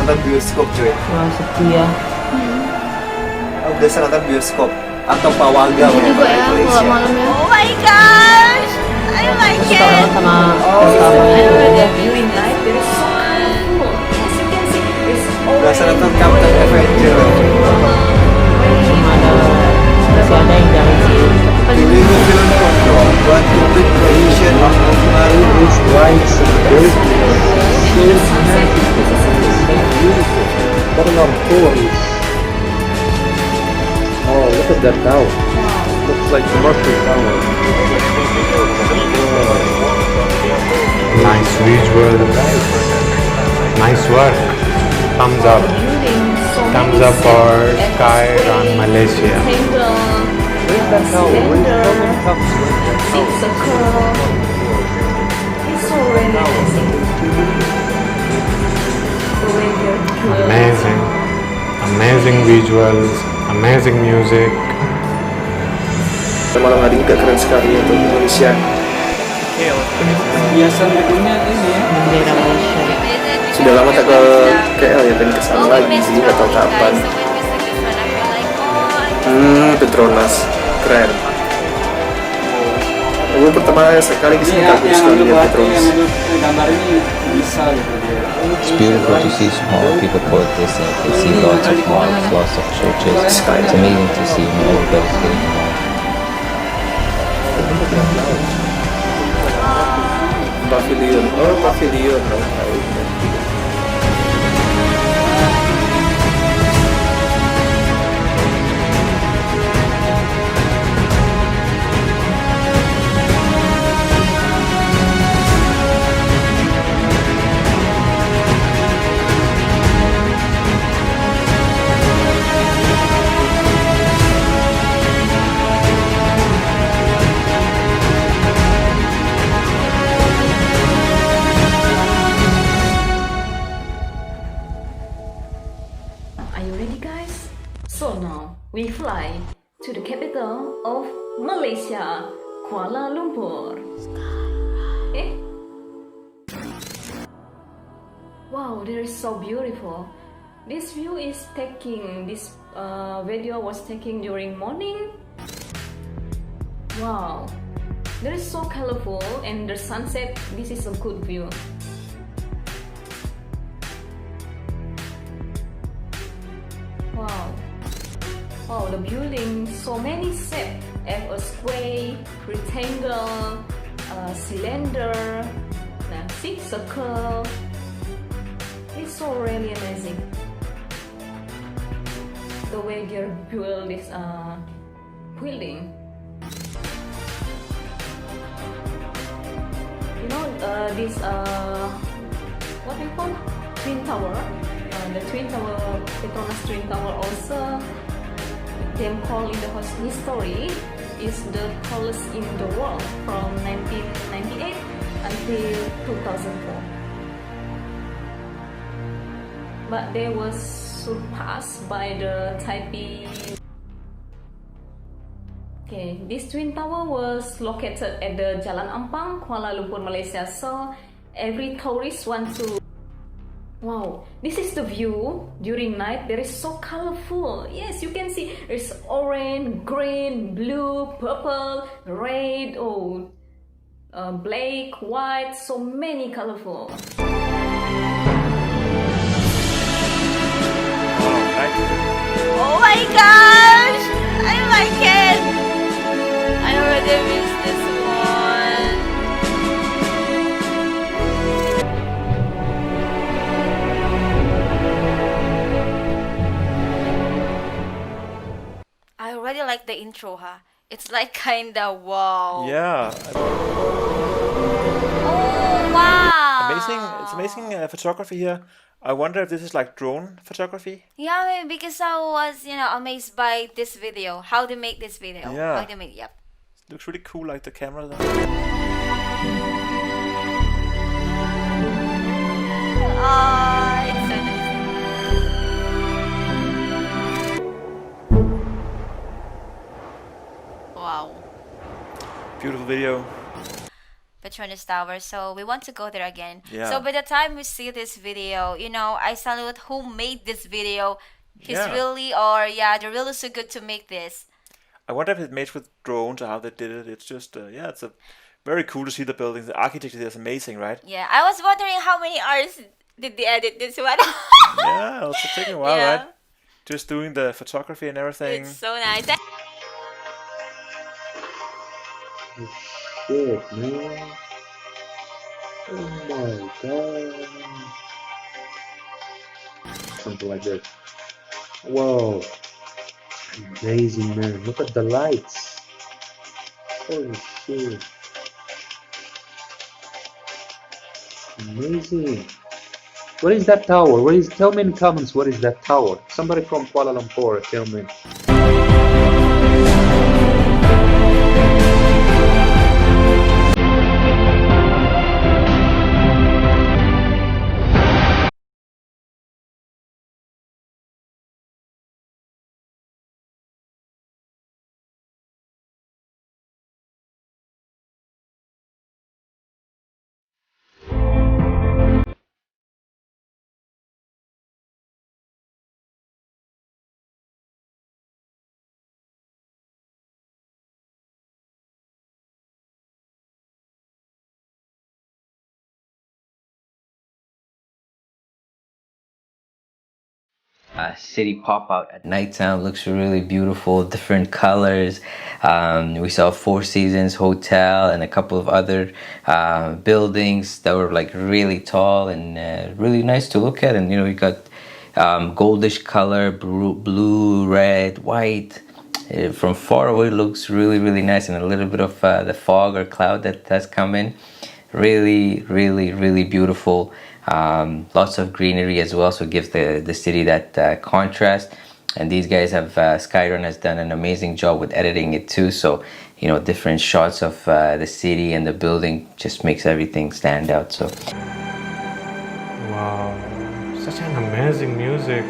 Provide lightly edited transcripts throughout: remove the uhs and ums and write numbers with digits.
nonton bioskop cuy. Wah, sepi ya. Biasa nonton bioskop atau pawagam ya juga ya Malaysia. kalau malam ya. Oh my gosh, I like Suka banget it. sama During night, there is so colorful. As you can see, there's Biasa orange, nonton Captain Avenger. cuma masih ada yang jangan sih. During the film control, one complete creation of baru is white bird. Kuala Lumpur is. Oh, look at that tower. Looks like the Mercury Tower. Nice visual. Nice work. Thumbs up. Thumbs up for SKYRUN Malaysia. Where's that tower? Where's how many towers? It's a curve. It's so really amazing. The way they're drilled. Amazing. Amazing visuals. Amazing music. Malam hari juga keren sekali untuk Indonesia. Hiasan gedungnya ini ya. Bendera Malaysia. Sudah lama tak ke KL ya, pengen kesana lagi sih, nggak tahu kapan. Petronas, keren. Gue pertama sekali kesini kagum sekali lihat Petronas. Gambar ini bisa gitu dia. It's beautiful to see small people coexisting. You see lots of mosques, lots of churches. It's amazing to see everybody's getting along. Pavilion, oh pavilion. Are you ready, guys? So now we fly to the capital of Malaysia, Kuala Lumpur. Eh? Wow, there is so beautiful. This view is taking. This video was taken during morning. Wow, there is so colorful and the sunset. This is a good view. Wow. Wow, the building, so many shapes. Have a square, rectangle, cylinder, see, circle. It's so really amazing. The way they build this building. You know, this what we call twin tower. The Twin Tower, Petronas Twin Tower also, them called in the history, is the tallest in the world from 1998 until 2004. But they was surpassed by the Taipei. Okay, this Twin Tower was located at the Jalan Ampang, Kuala Lumpur, Malaysia. So every tourist want to. Wow, this is the view during night. There is so colorful. Yes, you can see there's orange, green, blue, purple, red, black, white, so many colorful. Oh my gosh, I like it. I already missed this one. I already like the intro, huh? It's like kinda wow. Yeah, Oh wow. amazing. It's amazing photography here. I wonder if this is like drone photography. Yeah, maybe because I was, amazed by this video. How they make this video. Yeah. How they make, yep. It looks really cool, like the camera there. It's so nice. Wow. Beautiful video. Petronas Tower, so we want to go there again. Yeah. So by the time we see this video, you know, I salute who made this video. He's Yeah. really, or yeah, they're really so good to make this. I wonder if it's made with drones or how they did it. It's just, yeah, it's a very cool to see the buildings. The architecture is amazing, right? Yeah, I was wondering how many hours did they edit this one. Yeah, also taking a while, Yeah. right? Just doing the photography and everything. It's so nice. Shit, man. Oh my god. Something like this. Whoa. Amazing, man. Look at the lights. Holy shit. Amazing. What is that tower? Tell me in the comments what is that tower? Somebody from Kuala Lumpur, tell me. City pop out at nighttime looks really beautiful, different colors. We saw Four Seasons Hotel and a couple of other buildings that were like really tall and really nice to look at. And you know, you got goldish color, blue, red, white. From far away, it looks really, really nice, and a little bit of the fog or cloud that has come in. Really, really, really beautiful. Lots of greenery as well, so it gives the city that contrast. And these guys have SKYRUN has done an amazing job with editing it too. So you know, different shots of the city and the building just makes everything stand out. So Wow, such an amazing music.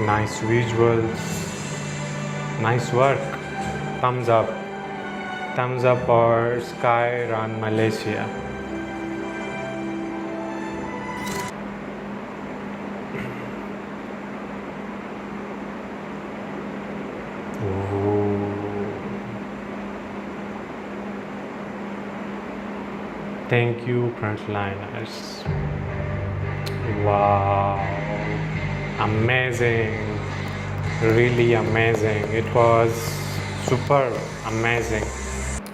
Nice visuals, nice work. Thumbs up. Thumbs up for SKYRUN Malaysia. Thank you, frontliners. Wow, amazing, really amazing. It was super amazing.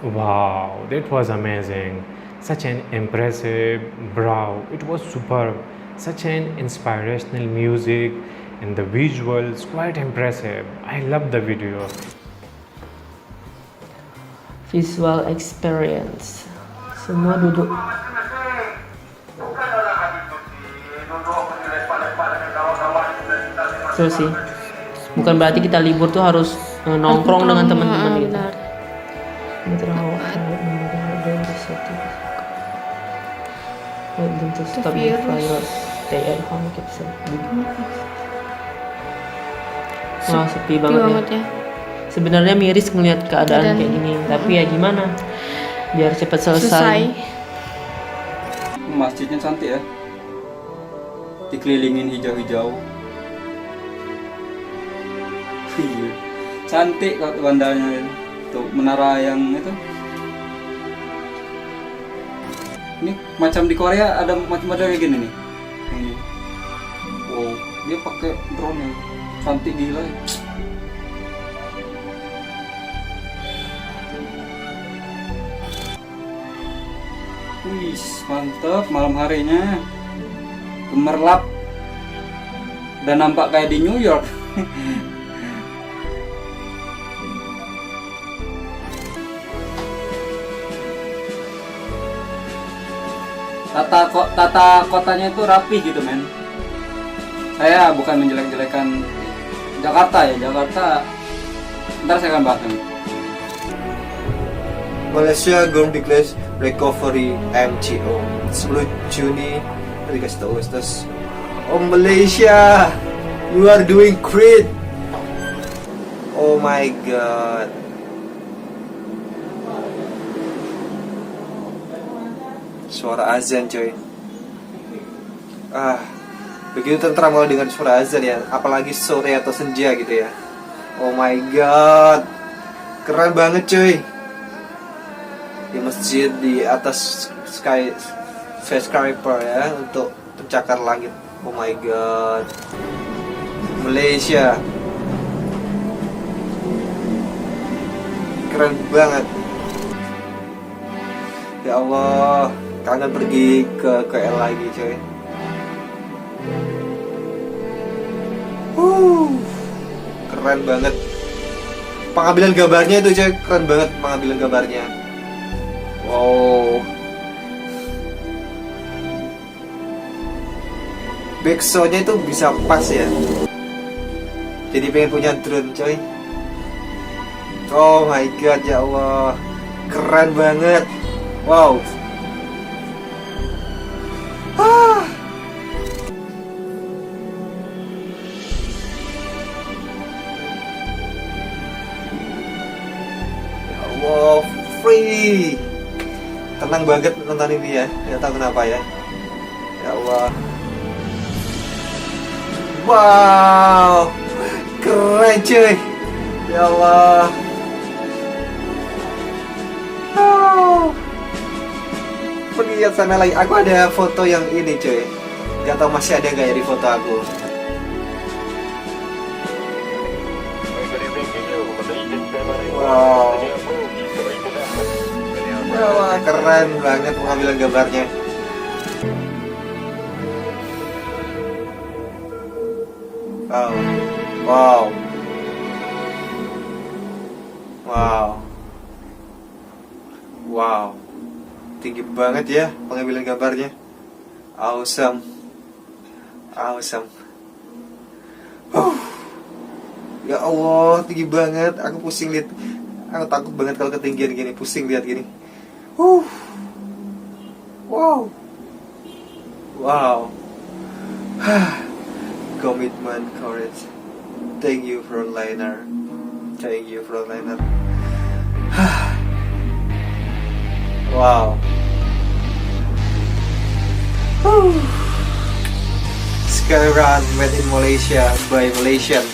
Wow, that was amazing. Such an impressive brow. It was superb. Such an inspirational music, and the visuals quite impressive. I love the video. Visual experience. Semua duduk. Terus sih, bukan berarti kita libur tuh harus nongkrong dengan teman-teman gitu. Wah, sepi banget ya. Sebenarnya miris ngelihat keadaan kayak gini, tapi ya gimana? Biar cepat selesai. Masjidnya cantik ya, dikelilingin hijau-hijau. Cantik kok bandaranya itu. Tuh menara yang itu. Ini macam di Korea ada macam kayak gini nih. Ini. Wow, dia pakai drone yang cantik gila. Wih, mantap malam harinya. Gemerlap. Dan nampak kayak di New York. Tata kotanya itu rapi gitu, men. Saya bukan menjelek-jelekan Jakarta ya, Jakarta. Ntar saya akan bahas nanti. Malaysia going to declare recovery MCO 10 Juni. Dikasih tahu terus. Oh Malaysia, you are doing great. Oh my god. Suara azan coy. Begitu tentram kalau dengar suara azan ya, apalagi sore atau senja gitu ya. Oh my god, keren banget cuy. Di masjid di atas skyscraper ya, untuk pencakar langit. Oh my god, Malaysia keren banget. Ya Allah, kangen pergi ke KL lagi coy. Keren banget. Pengambilan gambarnya itu coy, keren banget pengambilan gambarnya. Wow. Backsoundnya itu bisa pas ya. Jadi pengen punya drone coy. Oh my god, ya Allah, keren banget. Wow. Ya Allah, free. Tenang banget nonton ini ya. Nggak tahu kenapa ya. Ya Allah. Wow, keren cuy. Ya Allah. Pergi ke sana lagi. Aku ada foto yang ini cuy. Gak tau masih ada gak ya di foto aku. Wow. Wah, keren banget pengambilan gambarnya. Wow. Wow. Wow. Wow. Tinggi banget ya pengambilan gambarnya. Awesome. Awesome. Ya Allah, tinggi banget. Aku pusing lihat. Aku takut banget kalau ketinggian gini. Pusing lihat gini. Wow. Wow. Commitment, courage. Thank you, frontliner. Thank you, frontliner. Wow. SKYRUN made in Malaysia by Malaysian.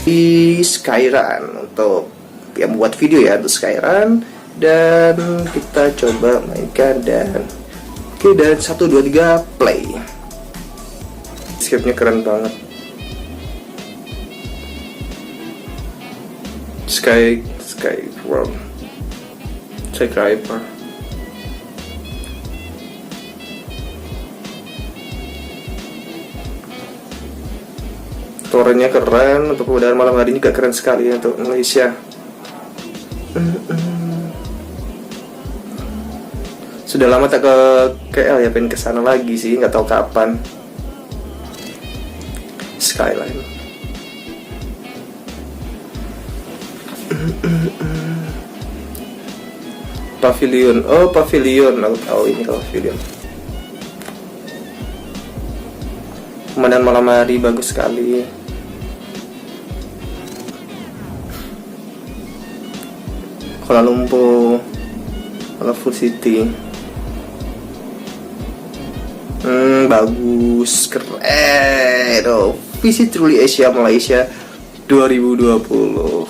Di SKYRUN untuk yang membuat video ya, untuk SKYRUN, dan kita coba mainkan dan oke, dan 1, 2, 3 play. Scriptnya keren banget. Skyscraper. Torenya keren, untuk udara malam hari ini juga keren sekali ya, untuk Malaysia. Sudah lama tak ke KL ya, pengen kesana lagi sih, nggak tahu kapan. Skyline. Pavilion. Oh, pavilion. Aku tahu ini kalau pavilion. Pemandangan malam hari bagus sekali. Kuala Lumpur, Metrocity. Bagus, keren. Oh, Visit Truly Asia Malaysia 2020.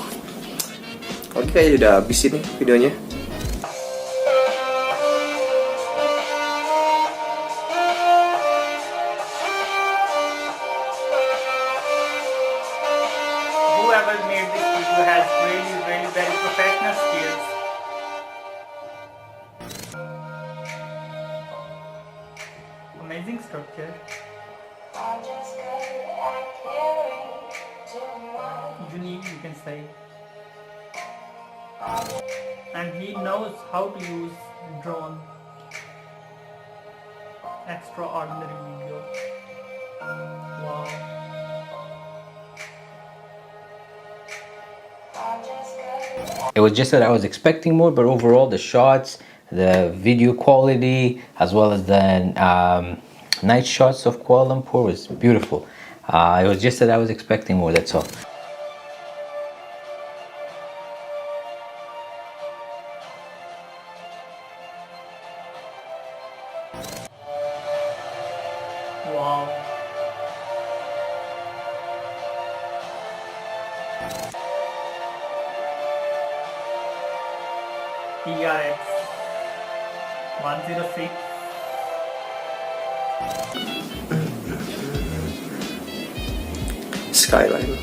Oke, kayaknya udah habis ini videonya. Whoever made this video has really very professional skills. Amazing structure. Unique, you can say. And he knows how to use drone. Extraordinary video. Wow. It was just that I was expecting more, but overall the shots, the video quality, as well as the night shots of Kuala Lumpur was beautiful. It was just that I was expecting more, that's all. Wow. TRX 106. Skyline.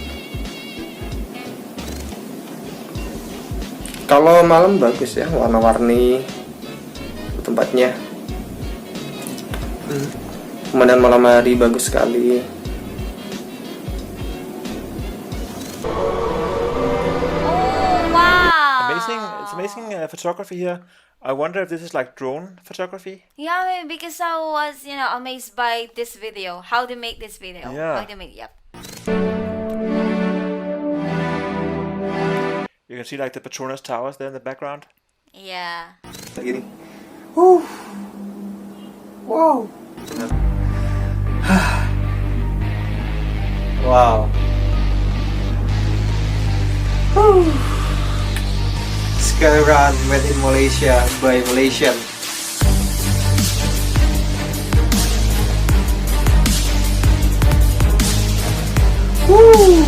Kalau malam bagus ya, warna-warni tempatnya. Pemandangan malam hari bagus sekali. Oh, wow. Amazing, it's amazing photography here. I wonder if this is like drone photography. Yeah, maybe because I was, amazed by this video. How they make this video. Yeah. How they make, yep. You can see like the Petronas towers there in the background. Yeah. Gini. Wow. Wow. SKYRUN made in Malaysia by Malaysian. Woo!